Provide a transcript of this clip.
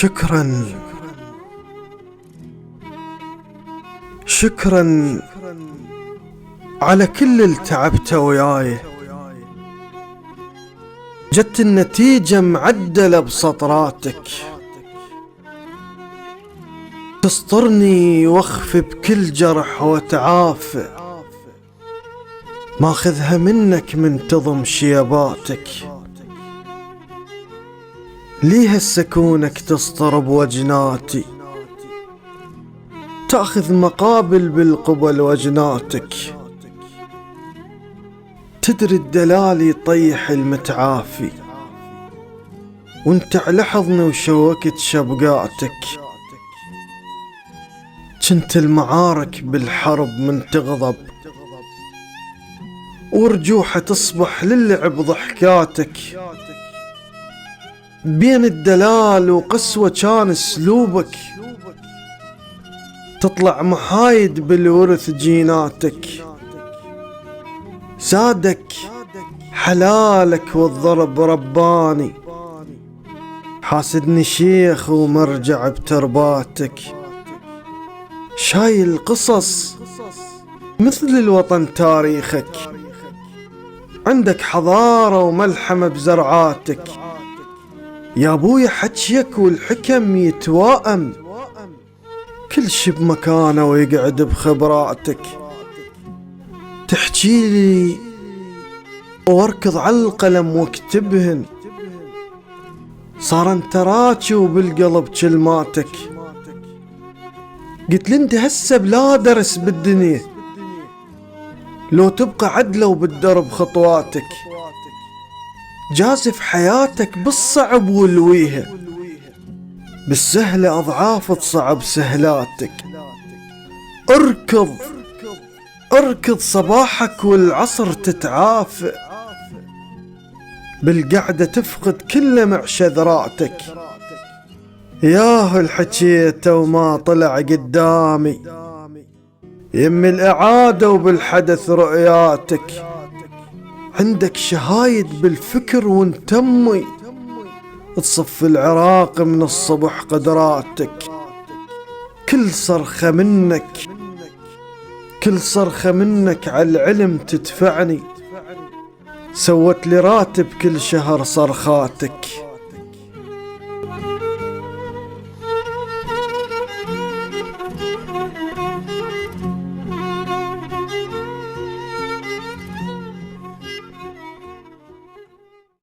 شكرا شكرا على كل اللي تعبته وياي. جت النتيجة معدلة بسطراتك، تسطرني واخفي بكل جرح وتعافى، ماخذها منك منتظم شيباتك. ليه السكونك تسطر بوجناتي، تأخذ مقابل بالقبل وجناتك. تدري الدلال يطيح المتعافي، وانت على حضني وشوكت شبقاتك. جنت المعارك بالحرب من تغضب، ورجوحة تصبح للعب ضحكاتك. بين الدلال وقسوة كان اسلوبك، تطلع محايد بالورث جيناتك. زادك حلالك والضرب رباني، حاسدني شيخ ومرجع بترباتك. شايل قصص مثل الوطن تاريخك، عندك حضارة وملحمة بزرعاتك. يا ابويا حجيك والحكم يتواءم، كل شي بمكانه ويقعد بخبراتك. تحكي لي واركض على القلم واكتبهن، صار انت راكي وبالقلب كلماتك. قلت لي انت هسه بلا درس بالدنيا، لو تبقى عدلة وبالدرب خطواتك. جازف حياتك بالصعب والويها، بالسهلة أضعاف تصعب سهلاتك. اركض صباحك والعصر تتعافى، بالقعدة تفقد كل معشذراتك. ياهو الحكيته وما طلع قدامي، يم الإعادة وبالحدث رؤياتك. عندك شهايد بالفكر وانتمي، تصف العراق من الصبح قدراتك. كل صرخة منك على العلم تدفعني، سوت لي راتب كل شهر صرخاتك.